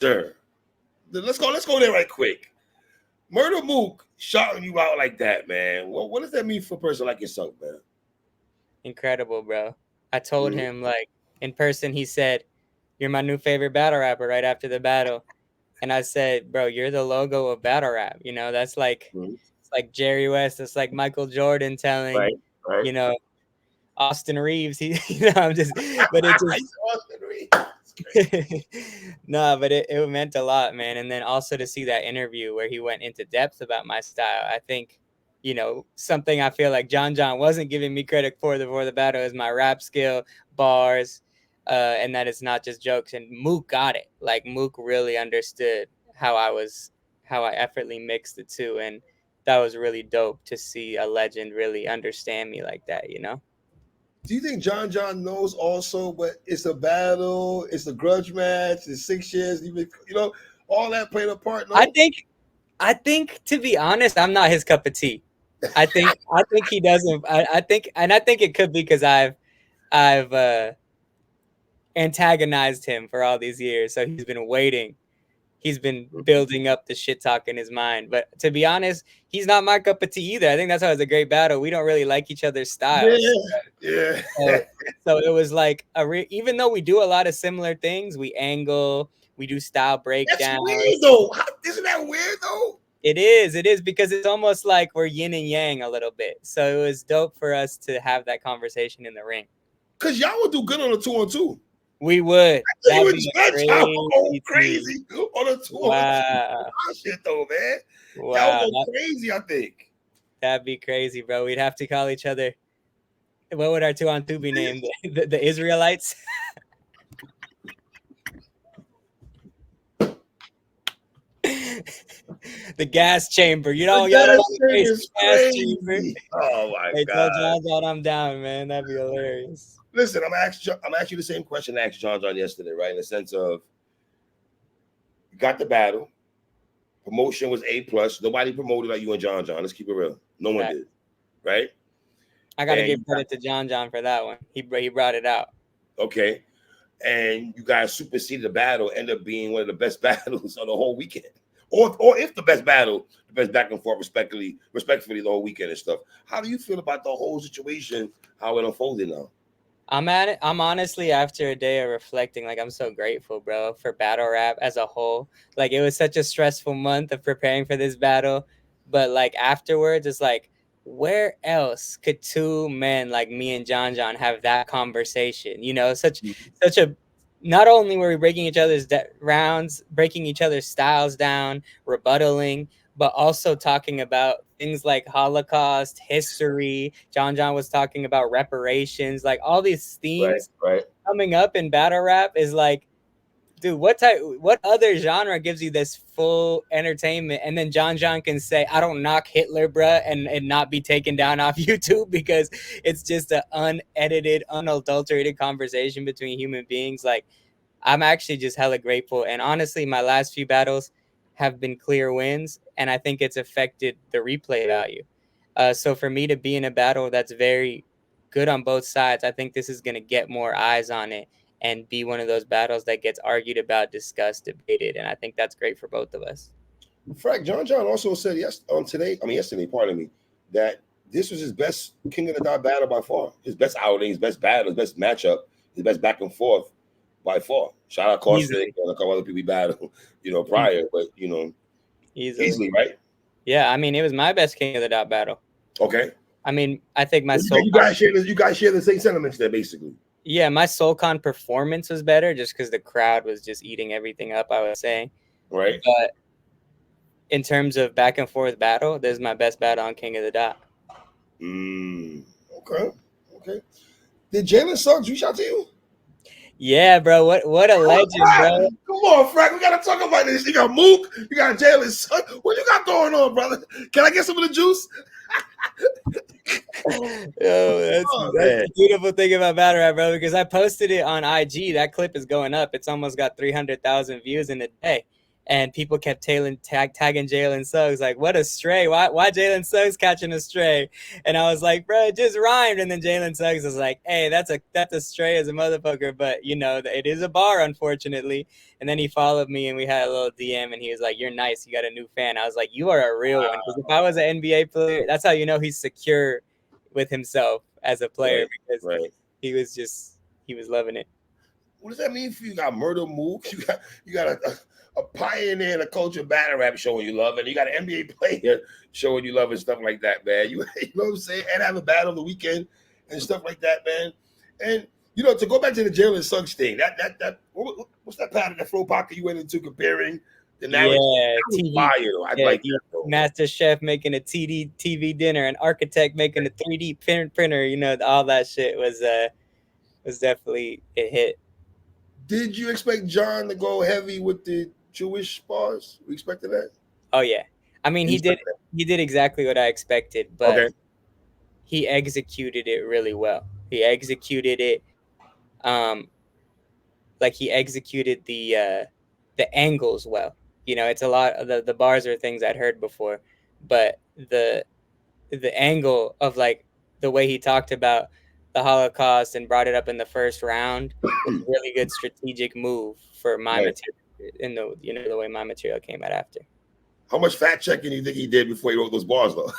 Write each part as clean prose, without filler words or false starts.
Sure. Let's go there right quick. Murda Mook shouting you out like that, man. What does that mean for a person like yourself, man? Incredible, bro. I told him, like, in person, he said, "You're my new favorite battle rapper," right after the battle. And I said, "Bro, you're the logo of battle rap. You know, that's like, it's like Jerry West. It's like Michael Jordan telling, Right. you know, Austin Reeves. He, I'm just, but it just, Austin Reeves. no, but it meant a lot, man. And then also to see that interview where he went into depth about my style, I think, something I feel like John wasn't giving me credit for before the battle is my rap skill, bars, and that it's not just jokes. And Mook got it. Like Mook really understood how I effortlessly mixed the two, and that was really dope to see a legend really understand me like that. Do you think John knows also, but it's a battle, it's a grudge match, it's 6 years, even all that played a part? No? I think to be honest, I'm not his cup of tea. I think he doesn't. I think it could be because I've antagonized him for all these years, so he's been waiting. He's been building up the shit talk in his mind. But to be honest, he's not my cup of tea either. I think that's why it's a great battle. We don't really like each other's styles. Yeah. So it was like even though we do a lot of similar things, we angle, we do style breakdowns. That's weird though. Isn't that weird though? It is because it's almost like we're yin and yang a little bit. So it was dope for us to have that conversation in the ring. Cause y'all would do good on a 2-on-2. We would. That'd be crazy on a 2-on-2. Wow. Shit though, man. Wow. That would go crazy, I think. That'd be crazy, bro. We'd have to call each other. What would our 2-on-2 be named? The Israelites? The gas chamber. Y'all gas chamber. Oh my hey, God. Tell John I'm down, man. That'd be hilarious. Listen, I'm asking you the same question I asked John yesterday, right? In the sense of you got the battle. Promotion was A+. Nobody promoted like you and John. Let's keep it real. No one did. Right? I gotta give credit to John for that one. He brought it out. Okay. And you guys superseded the battle, ended up being one of the best battles of the whole weekend. Or if the best battle, the best back and forth respectfully the whole weekend and stuff. How do you feel about the whole situation, how it unfolded now? I'm honestly, after a day of reflecting, like I'm so grateful, bro, for battle rap as a whole. Like it was such a stressful month of preparing for this battle. But like afterwards, it's like, where else could two men like me and John have that conversation? Such a, not only were we breaking each other's rounds, breaking each other's styles down, rebuttaling, but also talking about things like Holocaust, history. John was talking about reparations, like all these themes coming up in battle rap is like, dude, what other genre gives you this full entertainment? And then John can say, I don't knock Hitler, bruh, and not be taken down off YouTube because it's just an unedited, unadulterated conversation between human beings. Like, I'm actually just hella grateful. And honestly, my last few battles have been clear wins, and I think it's affected the replay value. So for me to be in a battle that's very good on both sides, I think this is going to get more eyes on it and be one of those battles that gets argued about, discussed, debated. And I think that's great for both of us. Frak, John also said yesterday, that this was his best King of the Dot battle by far. His best outing, his best battle, his best matchup, his best back and forth by far. Shout out Caustic and a couple other people we battled, prior, but easily, right? Yeah, I mean, it was my best King of the Dot battle. Okay. I mean, I think my soul. You guys share the same sentiments there, basically. Yeah, my SoulCon performance was better just because the crowd was just eating everything up, I was saying. Right. But in terms of back and forth battle, this is my best battle on King of the Dot. Okay. Did Jalen Suggs reach out to you? Yeah, bro. What a legend, bro. Come on, Frak. We gotta talk about this. You got Mook, you got Jalen Suggs. What you got going on, brother? Can I get some of the juice? That's the beautiful thing about battle rap, bro, because I posted it on IG. That clip is going up. It's almost got 300,000 views in a day. and people kept tagging Jalen Suggs, like, what a stray. Why Jalen Suggs catching a stray? And I was like, bro, it just rhymed. And then Jalen Suggs was like, hey, that's a stray as a motherfucker, but you know, it is a bar, unfortunately. And then he followed me and we had a little DM and he was like, you're nice, you got a new fan. I was like, you are a real one. Because if I was an NBA player, that's how you know he's secure with himself as a player, because he was loving it. What does that mean for you? You got Murda, Mook. You got a pioneer in a culture battle rap showing you love, and you got an NBA player showing you love and stuff like that, man. You know what I'm saying? And have a battle the weekend and stuff like that, man. And you know, to go back to the Jalen Suggs thing, what's that pattern, that flow pocket you went into comparing the narrative? Yeah, TV. Fire, I like that, though. Master chef making a TV dinner, an architect making a 3D printer. You know, all that shit was definitely a hit. Did you expect John to go heavy with the Jewish bars? We expected that. Oh yeah, I mean he did exactly what I expected, but he executed it really well. He executed it, like he executed the angles well. You know, it's a lot of the bars are things I'd heard before, but the angle of like the way he talked about the Holocaust and brought it up in the first round was a really good strategic move for my material, in the way my material came out after. How much fact checking do you think he did before he wrote those bars, though?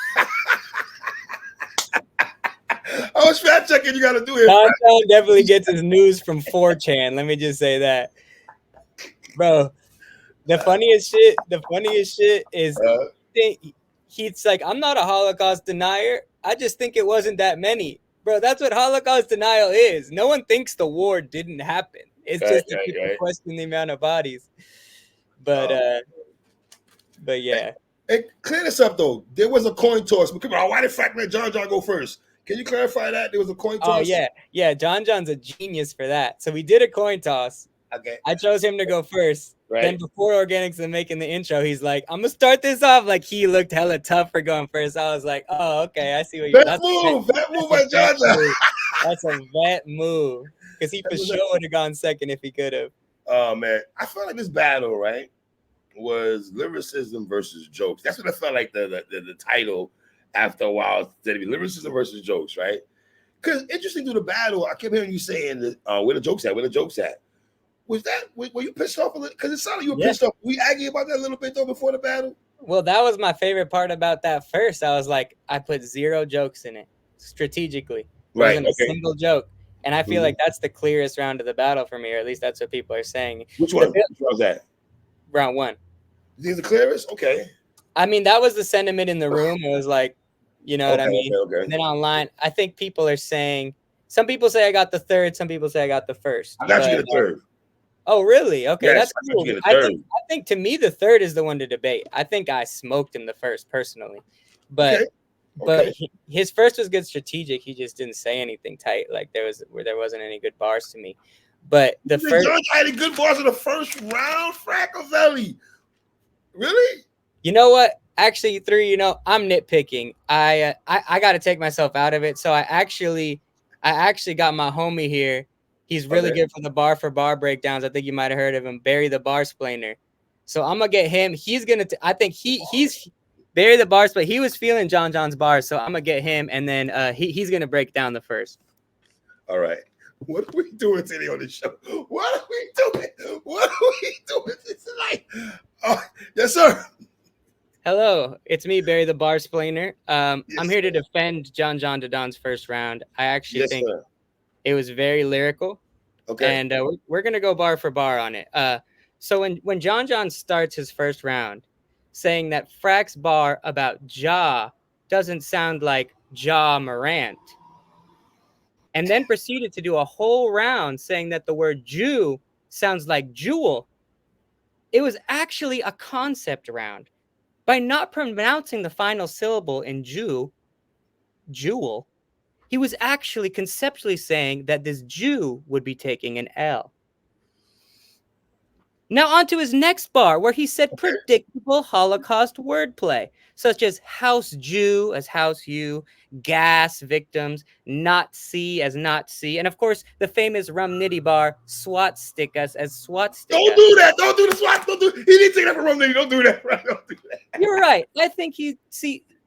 How much fact checking you got to do here? John definitely gets his news from 4chan. Let me just say that, bro. The funniest shit is he's like, I'm not a Holocaust denier. I just think it wasn't that many. Bro, that's what Holocaust denial is. No one thinks the war didn't happen. It's just that people question the amount of bodies. But yeah. Hey, clear this up though. There was a coin toss. But come on, why did Frak let John go first? Can you clarify that? There was a coin toss? Oh yeah. John's a genius for that. So we did a coin toss. Okay. I chose him to go first. Right. Then before Organics and making the intro, he's like, I'm gonna start this off. Like he looked hella tough for going first. I was like, oh, okay, I see what you're doing. That move by John. That's a vet move. Because he for sure would have gone second if he could have. Oh man. I felt like this battle, right, was lyricism versus jokes. That's what I felt like the title after a while. Said it be lyricism versus jokes, right? Because interesting through the battle, I kept hearing you saying that where the jokes at, where the jokes at. Were you pissed off a little? Because it sounded like you were pissed off. We argued about that a little bit though before the battle. Well, that was my favorite part about that first. I was like, I put 0 jokes in it strategically. Right. Wasn't a single joke. And I feel like that's the clearest round of the battle for me, or at least that's what people are saying. Which one? Which one was that? Round 1. These are the clearest? Okay. I mean, that was the sentiment in the room. It was like, you know what I mean? Okay. And then online, I think people are saying, some people say I got the third, some people say I got the first. I got you the third. Oh, really? Okay, yes, that's cool. I think to me, the third is the one to debate. I think I smoked him the first, personally. But his first was good strategic. He just didn't say anything tight. Like there wasn't any good bars to me. But the first, John had any good bars in the first round, Frackavelli. Really? You know what? Actually, 3, you know, I'm nitpicking. I got to take myself out of it. So I actually got my homie here. He's really good for the bar for bar breakdowns. I think you might have heard of him, Barry the Bar Splainer. So I'm gonna get him. He's gonna. I think he's Barry the Bar Splainer. He was feeling John's bars, so I'm gonna get him, and then he's gonna break down the first. All right. What are we doing today on the show? What are we doing? It's like, yes, sir. Hello, it's me, Barry the Bar Splainer. Yes, I'm here to defend John Dodon's first round. I actually think it was very lyrical. Okay. And we're going to go bar for bar on it. So when John starts his first round saying that Frak's bar about Ja doesn't sound like Ja Morant, and then proceeded to do a whole round saying that the word Jew sounds like jewel, it was actually a concept round. By not pronouncing the final syllable in jewel, he was actually conceptually saying that this Jew would be taking an L. Now on to his next bar, where he said predictable Holocaust wordplay, such as house Jew as house you, gas victims, not see as not see, and of course the famous rum nitty bar, swat stick us as swat stick Don't us. do that. Don't do the swat. Don't do. He didn't take that from Romney. Don't do that. Don't do that. You're right. I think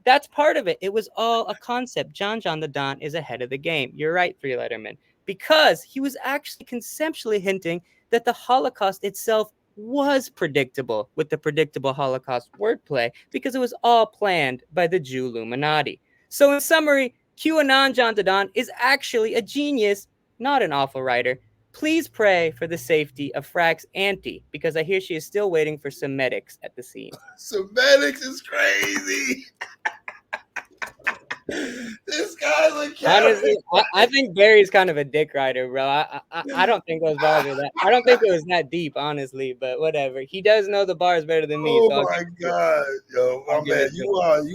that's part of it. It was all a concept. John the Don is ahead of the game. You're right, Three Letterman, because he was actually conceptually hinting that the Holocaust itself was predictable with the predictable Holocaust wordplay because it was all planned by the Jew Illuminati. So in summary, QAnon John Don is actually a genius, not an awful writer. Please pray for the safety of Frak's auntie, because I hear she is still waiting for some medics at the scene. Semantics is crazy. This guy's a Honestly, I think Barry's kind of a dick writer, bro. I don't think those bars are that. I don't think it was that deep, honestly. But whatever. He does know the bars better than me. Oh So my god, yo, my man, you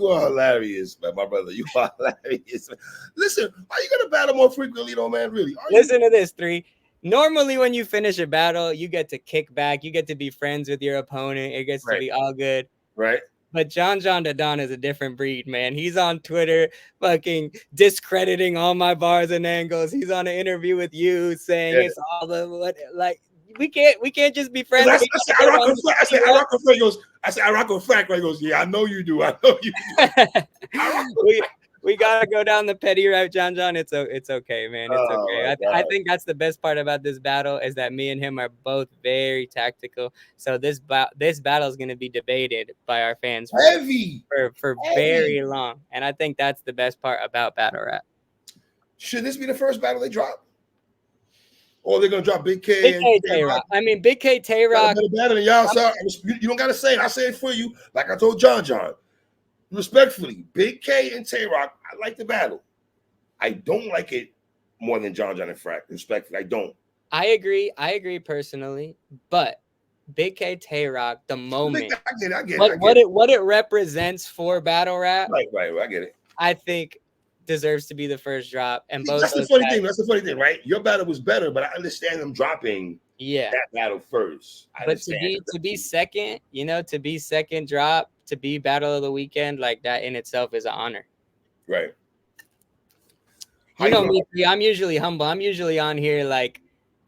are hilarious, man, my brother. You are hilarious. Listen, are you gonna battle more frequently, though, man? Really? Listen to this, Three. Normally, when you finish a battle, you get to kick back. You get to be friends with your opponent. It gets to be all good. Right. But John the Don is a different breed, man. He's on Twitter fucking discrediting all my bars and angles. He's on an interview with you saying it's all the what, like we can't just be friends. I said I rock with Frak. He goes, I rock with Frak. He goes, yeah, I know you do. I know you do. We gotta go down the petty route, John. It's okay, man. It's okay. I think that's the best part about this battle is that me and him are both very tactical. So this battle is gonna be debated by our fans for very long, and I think that's the best part about battle rap. Should this be the first battle they drop? Or they're gonna drop Big K Big K Tay-Rock. I mean, Big K Tay-Rock. Better than y'all. You don't gotta say it. I say it for you. Like I told John. Respectfully, Big K and Tay-Rock, I like the battle. I don't like it more than John and Frak. Respectfully, I don't. I agree personally, but Big K Tay-Rock, the moment, I get it. What it represents for battle rap, right, I get it. I think deserves to be the first drop. And both that's the funny thing. That's the funny thing, right? Your battle was better, but I understand them dropping that battle first. But to be second, to be second drop, to be battle of the weekend, like that in itself is an honor. Right. You know me, I'm usually humble. I'm usually on here like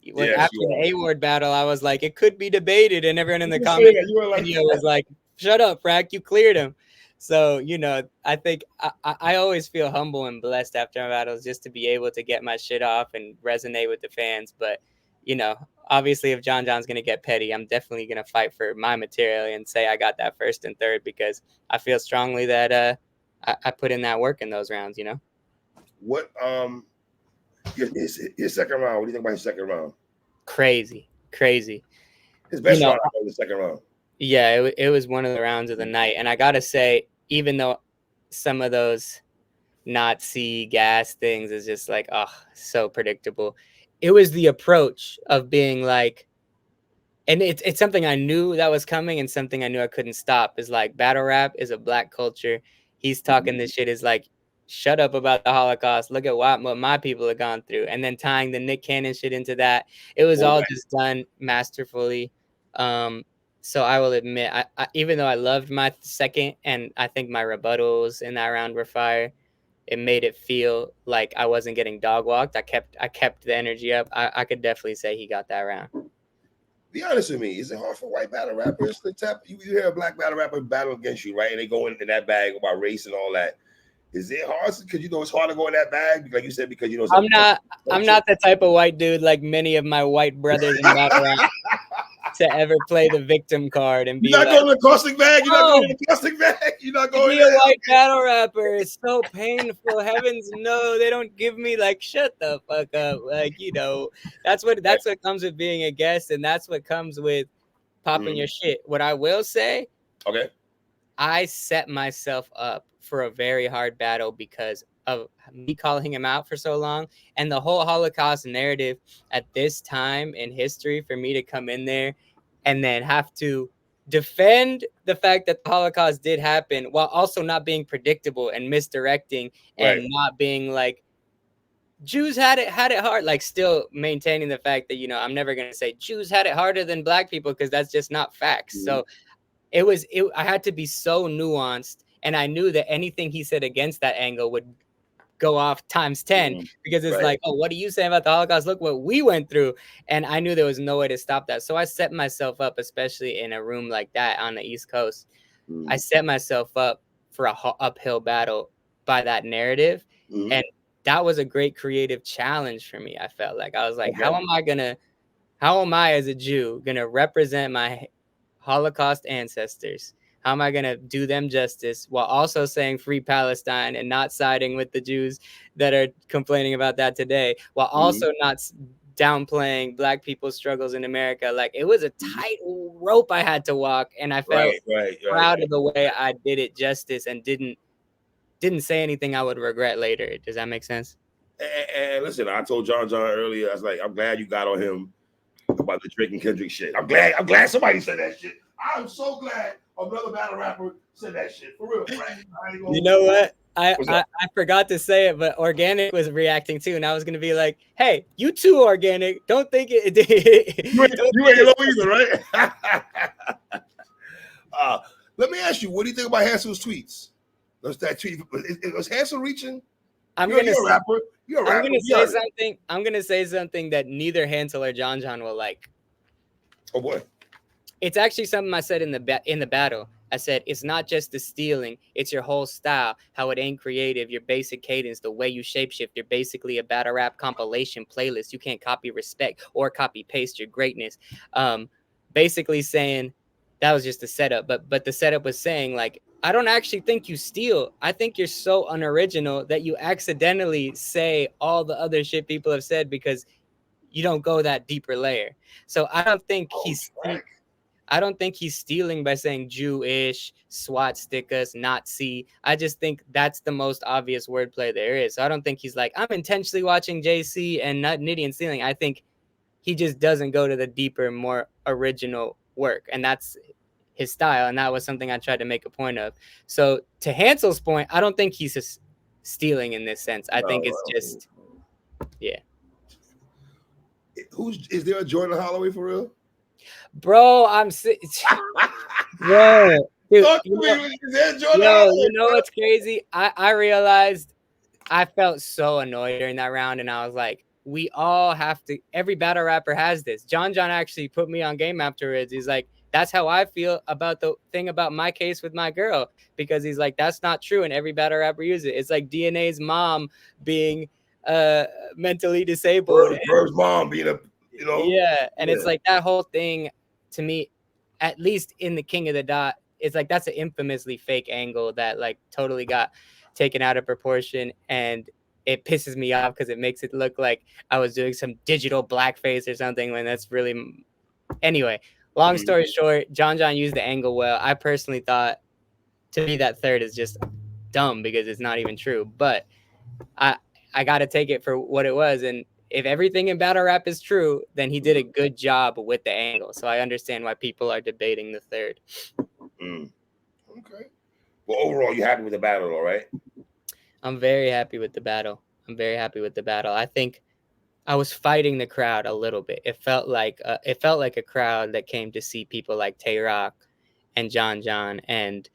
after the A-Ward battle, I was like, it could be debated, and everyone in the comment video was like, shut up, Frak, you cleared him. So, I think I always feel humble and blessed after my battles just to be able to get my shit off and resonate with the fans. But, obviously if John's going to get petty, I'm definitely going to fight for my material and say I got that first and third because I feel strongly that I put in that work in those rounds, What your second round, what do you think about your second round? Crazy. His best round in the second round. Yeah, it was one of the rounds of the night. And I got to say, even though some of those Nazi gas things is just like, so predictable, it was the approach of being like, and it's something I knew that was coming and something I knew I couldn't stop, is like battle rap is a black culture. He's talking this shit is like, shut up about the Holocaust. Look at what my people have gone through. And then tying the Nick Cannon shit into that. It was all just done masterfully. So I will admit, I even though I loved my second and I think my rebuttals in that round were fire, it made it feel like I wasn't getting dog walked. I kept the energy up. I could definitely say he got that round. Be honest with me. Is it hard for white battle rappers to tap? You hear a black battle rapper battle against you, right? And they go into that bag about race and all that. Is it hard? Because it's hard to go in that bag, like you said, because I'm not the type of white dude like many of my white brothers in battle rap to ever play the victim card and be You're not going to the caustic bag. You're not going to the caustic bag. You're not going to be a white battle rapper. It's so painful. Heavens no, they don't give me like shut the fuck up. Like that's what comes with being a guest, and that's what comes with popping your shit. What I will say, I set myself up for a very hard battle because of me calling him out for so long and the whole Holocaust narrative at this time in history. For me to come in there and then have to defend the fact that the Holocaust did happen while also not being predictable and misdirecting and not being like Jews had it hard, like still maintaining the fact that, you know, I'm never gonna say Jews had it harder than black people because that's just not facts. Mhm. So I had to be so nuanced, and I knew that anything he said against that angle would go off times 10 Mhm. because it's Right. like, oh, what are you saying about the Holocaust? Look what we went through. And I knew there was no way to stop that. So I set myself up, especially in a room like that on the East Coast. I Mhm. set myself up for a uphill battle by that narrative. Mhm. And that was a great creative challenge for me. I felt like I was like, Okay. how am I as a Jew gonna represent my Holocaust ancestors? How am I gonna do them justice while also saying free Palestine and not siding with the Jews that are complaining about that today, while Mhm. also not downplaying Black people's struggles in America? Like, it was a Mhm. tight rope I had to walk, and I felt Right. Right. Right. proud of the way I did it justice and didn't say anything I would regret later. Does that make sense? And listen, I told John earlier. I was like, I'm glad you got on him about the Drake and Kendrick shit. I'm glad somebody said that shit. I'm so glad another battle rapper said that shit. For real. Right? You know what? What's up? I forgot to say it, but Organic was reacting too, and I was gonna be like, "Hey, you too, Organic. Don't think it. Don't You think ain't it's low either, right? uh, let me ask you, what do you think about Hansel's tweets? Was that tweet? Was Hansel reaching? I'm You're gonna a rapper. You're a I'm rapper. gonna Be say honest. something. I'm gonna say something that neither Hansel or John will like. Oh boy. It's actually something I said in the battle. I said it's not just the stealing; it's your whole style. How it ain't creative, your basic cadence, the way you shapeshift. You're basically a battle rap compilation playlist. You can't copy respect or copy paste your greatness. Basically saying that was just a setup, but the setup was saying like, I don't actually think you steal. I think you're so unoriginal that you accidentally say all the other shit people have said because you don't go that deeper layer. So Oh, Frak. I don't think he's stealing by saying Jewish, SWAT stickers, Nazi. I just think that's the most obvious wordplay there is. So I don't think he's like, I'm intentionally watching JC and not Nitty and stealing. I think he just doesn't go to the deeper, more original work. And that's his style. And that was something I tried to make a point of. So to Hansel's point, I don't think he's stealing in this sense. I think it's No. just, yeah. Who's is there a Jordan Holloway for real? Bro, bro, dude, Talk to me. Is there a Jordan you Holloway, know what's crazy? I realized I felt so annoyed during that round, and I was like, we all have to. Every battle rapper has this. John actually put me on game afterwards. He's like, that's how I feel about the thing about my case with my girl, because he's like, that's not true, and every battle rapper uses it. It's like DNA's mom being uh mentally disabled. Bird's mom being a, Yeah, and it's yeah. like that whole thing to me, at least in the King of the Dot, it's like that's an infamously fake angle that like totally got taken out of proportion, and it pisses me off because it makes it look like I was doing some digital blackface or something when that's really. Anyway, long Mhm. story short, John used the angle well. I personally thought, to me, that third is just dumb because it's not even true, but I I got to take it for what it was. And if everything in battle rap is true, then he did a good job with the angle. So I understand why people are debating the third. Mm. Okay. Well, overall, you happy with the battle, all right? I'm very happy with the battle. I'm very happy with the battle. I think I was fighting the crowd a little bit. It felt like a crowd that came to see people like Tay Rock and John, and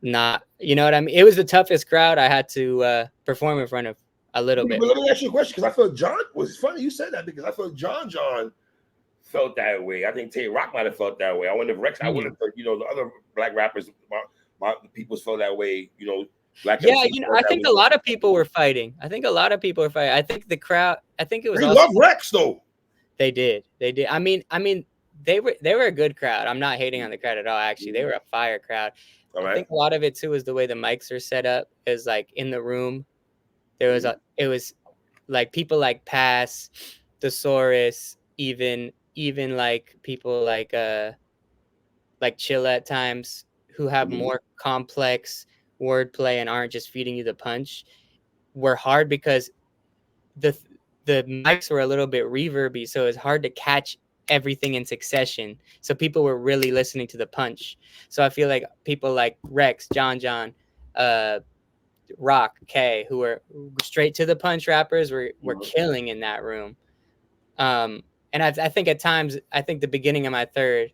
not, you know what I mean? It was the toughest crowd I had to perform in front of a little bit. But let me ask you a question because I felt John was funny. You said that because I felt John felt that way. I think Tay Rock might have felt that way. I wonder if Rex. I wonder if the other black rappers, my peoples felt that way. Black Yeah, MCs felt I that think way. a lot of people were fighting. I think a lot of people were fighting. I think the crowd. I think it was They also. love Rex though. They did. They did. I mean, they were a good crowd. I'm not hating on the crowd at all. Actually, they were a fire crowd. All I right. think a lot of it too is the way the mics are set up. Is like in the room, it was like people like Pass, Thesaurus, even like people like Chill at times, who have Mhm. more complex wordplay and aren't just feeding you the punch, were hard because the the mics were a little bit reverby, so it's hard to catch everything in succession. So people were really listening to the punch. So I feel like people like Rex, John, uh, Rock, K, who were straight to the punch rappers, were killing in that room. And I think at times, I think the beginning of my third,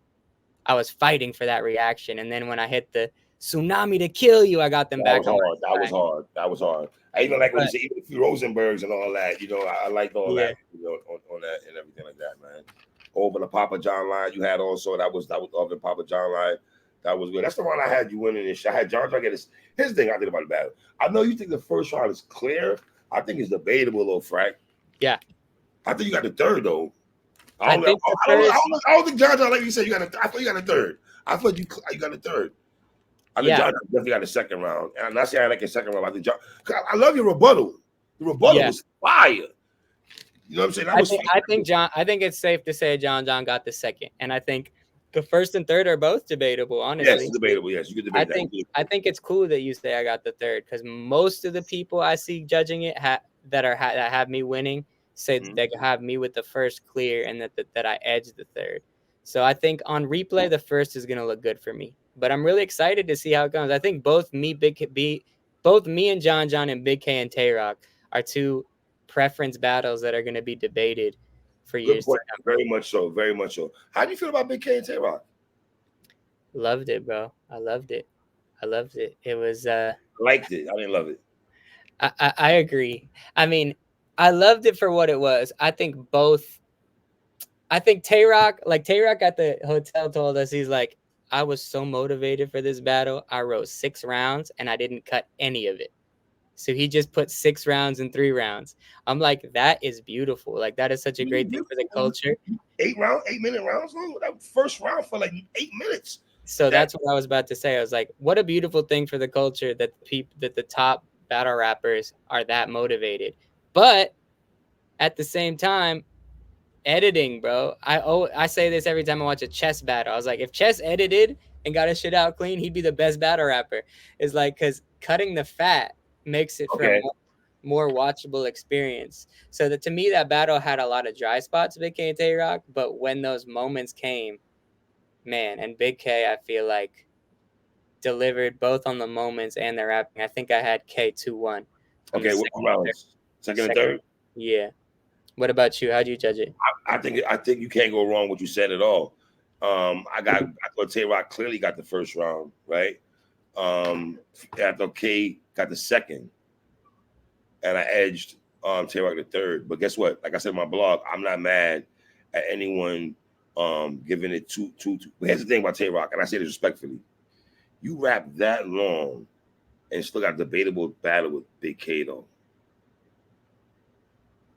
I was fighting for that reaction, and then when I hit the tsunami to kill you, I got them back on my side. That was hard. I even like when you But say even a few Rosenbergs and all that. You know, I liked all yeah, that. You know, on that and everything like that, man. Over the Papa John line, you had also that was over the Papa John line. That was good. That's the one I had you winning this shit. I had John get his. Here's the thing I think about the battle. I know you think the first round is clear. I think it's debatable, though, Frak. yeah. I think you got the third, though. I don't think John like you said you got a. I thought you got a third. I thought you got a third. I think John definitely got a second round. And I'm not saying I like a second round. I think John. I love your rebuttal. The rebuttal was fire. You know what I'm saying? I think it's safe to say John got the second, and I think the first and third are both debatable. Honestly, yes, debatable. Yes, you could debate that. I think it's cool that you say I got the third, because most of the people I see judging it that have me winning say that they have me with the first clear, and that I edged the third. So I think on replay the first is gonna look good for me, but I'm really excited to see how it goes. I think both me and John and Big K and Tay Rock are two preference battles that are going to be debated for years to come. Very much so. Very much so. How do you feel about Big K and Tay Rock? Loved it, bro. I loved it. It was liked it. I didn't love it. I agree. I mean, I loved it for what it was. I think Tay Rock at the hotel told us, he's like, I was so motivated for this battle. I wrote 6 rounds and I didn't cut any of it. So he just put 6 rounds and 3 rounds. I'm like, that is beautiful. Like, that is such a great thing for the culture. 8-minute rounds long. That first round for like 8 minutes. So that's what I was about to say. I was like, what a beautiful thing for the culture that the top battle rappers are that motivated. But at the same time, editing, bro. I say this every time I watch a chess battle. I was like, if Chess edited and got his shit out clean, he'd be the best battle rapper. It's like, because cutting the fat makes it for a more watchable experience. So to me, that battle had a lot of dry spots, Big K and Tay Rock. But when those moments came, man, and Big K, I feel like delivered both on the moments and the rapping. I think I had K 2-1. Okay, what rounds? Second and third? Yeah. What about you? How'd you judge it? I think you can't go wrong with what you said at all. I thought Tay Rock clearly got the first round, right? I thought K got the second, and I edged Tay Rock the third. But guess what? Like I said in my blog, I'm not mad at anyone giving it two. Here's the thing about Tay Rock, and I say this respectfully: you rap that long and still got a debatable battle with Big K though.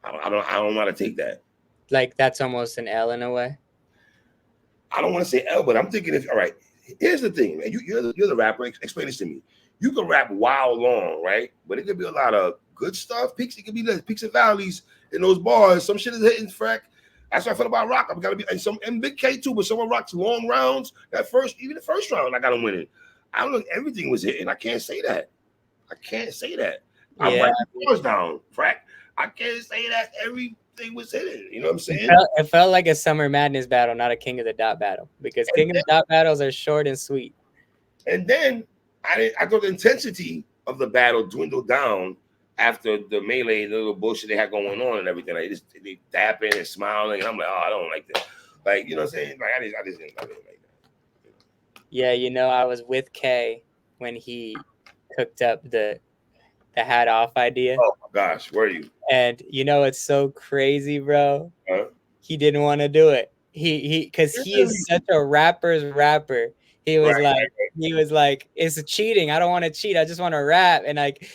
I don't want to take that. Like, that's almost an L in a way. I don't want to say L, but I'm thinking all right. Here's the thing, man. You're the rapper. Explain this to me. You can rap wild long, right? But it could be a lot of good stuff. Peaks. It could be the peaks and valleys in those bars. Some shit is hitting, Frak. That's what I feel about Rock. I'm gotta be and Big K too. But someone rocks long rounds. Even the first round, I got him winning. I don't know. Everything was hitting. I can't say that. I'm writing bars down, Frak. I can't say that everything was hitting. You know what I'm saying? It felt like a Summer Madness battle, not a King of the Dot battle, because King of the Dot battles are short and sweet. And then I thought the intensity of the battle dwindled down after the melee, the little bullshit they had going on and everything. Like they dapping and smiling, and I'm like, oh, I don't like that. Like, you know what I'm saying? Like I just didn't like that. Yeah, I was with K when he cooked up the hat off idea. Oh my gosh, where are you? And it's so crazy, bro. He didn't want to do it. Because he is such a rapper's rapper. He was like, it's cheating. I don't want to cheat. I just want to rap. And like,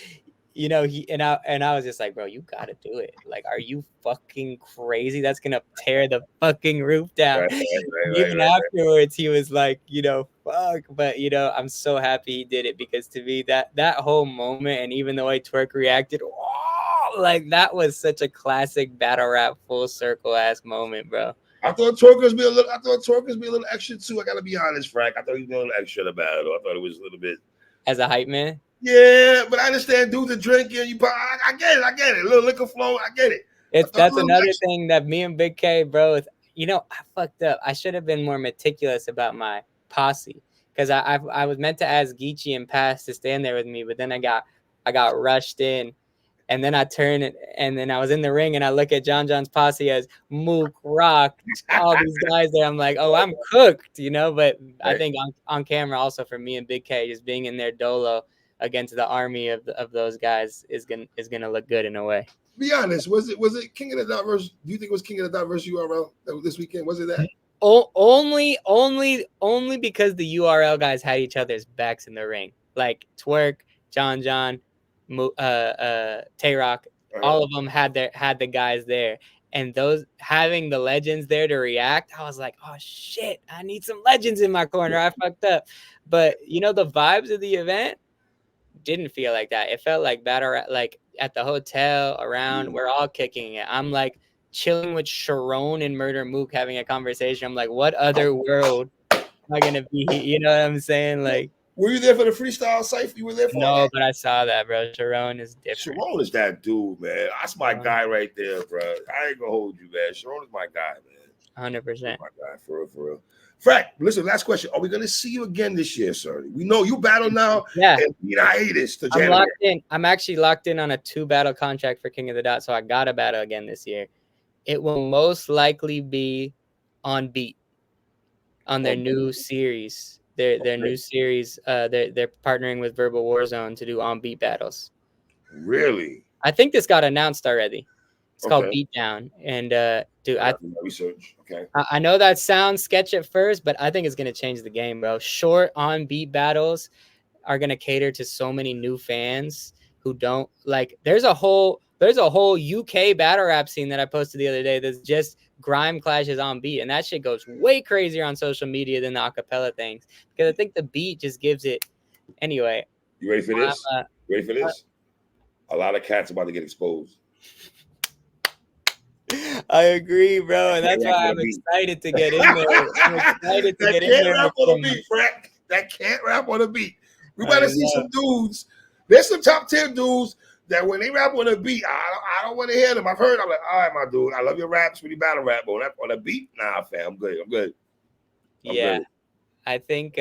I was just like, bro, you gotta do it. Like, are you fucking crazy? That's gonna tear the fucking roof down. Even afterwards, he was like, fuck. But I'm so happy he did it, because to me, that whole moment, and even the way Twerk reacted, like, that was such a classic battle rap full circle ass moment, bro. I thought Twerkers be a little extra too. I gotta be honest, Frank. I thought he was a little extra in the battle. I thought it was a little bit as a hype man. Yeah, but I understand dudes are drinking. I get it. A little liquor flow, I get it. That's another thing that me and Big K, bro. I fucked up. I should have been more meticulous about my posse, because I was meant to ask Geechee and Pass to stand there with me, but then I got I got rushed in. And then I turn it, and then I was in the ring, and I look at John John's posse as Mook, Rock, all these guys there. I'm like, oh, I'm cooked, you know. But I think on camera, also for me and Big K, just being in there dolo against the army of those guys is gonna look good in a way. Be honest, was it King of the Dot versus? Do you think it was King of the Dot versus URL this weekend? Was it that? Only because the URL guys had each other's backs in the ring, like Twerk, John, Tay-Rock, all of them had the guys there, and those having the legends there to react, I was like, oh shit, I need some legends in my corner. I fucked up, but you know, the vibes of the event didn't feel like that. It felt like battle, like at the hotel around, we're all kicking it. I'm like chilling with Sharon and Murda Mook having a conversation. I'm like, what other world am I gonna be? You know what I'm saying? Like, were you there for the freestyle cypher? You were there for no, but I saw that, bro. Sharon is different. Sharon is that dude, man. That's my guy right there, bro. I ain't gonna hold you, man. Sharon is my guy, man. 100%. My guy, for real. Frak, listen, last question. Are we gonna see you again this year, sir? We know you battle now. Yeah. And you know, hiatus to I'm locked in. I'm actually locked in on a 2-battle contract for King of the Dot, so I gotta battle again this year. It will most likely be on Beat, on their new series. Their new series. They're partnering with Verbal Warzone to do on Beat battles. Really? I think this got announced already. It's called Beatdown, and dude, research. Okay. I know that sounds sketch at first, but I think it's gonna change the game, bro. Short on beat battles are gonna cater to so many new fans who don't like. There's a whole UK battle rap scene that I posted the other day that's just grime clashes on beat, and that shit goes way crazier on social media than the acapella things, because I think the beat just gives it. Anyway, you ready for this? Ready for this? A lot of cats about to get exposed. I agree, bro, and that's why I'm excited to get in there. I'm excited to get in there. That can't rap on a beat, Frak. That can't rap on a beat. We better see some dudes. There's some top 10 dudes that when they rap on a beat, I don't want to hear them. I've heard. I'm like, all right, my dude, I love your raps when you battle rap, but on a beat, nah, fam, I'm good. I'm good. I think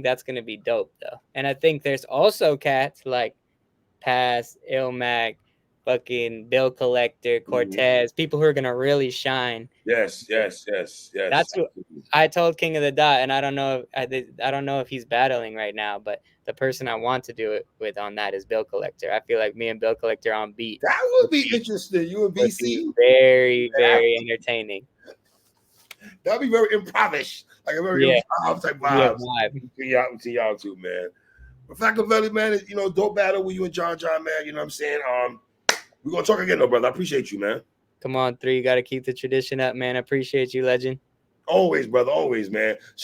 that's gonna be dope though, and I think there's also cats like Pass, Ilmac, fucking Bill Collector, Cortez, people who are gonna really shine. Yes. That's what I told King of the Dot, and I don't know if he's battling right now, but the person I want to do it with on that is Bill Collector. I feel like me and Bill Collector on beat. That would be interesting. You and BC, very entertaining. That'd be very improvish, like a very improv type vibe. To y'all too, man. But Flacavelli, man, you know, dope battle with you and John, man. You know what I'm saying? We're gonna talk again, though, brother. I appreciate you, man. Come on, 3. You gotta keep the tradition up, man. I appreciate you, legend. Always, brother. Always, man.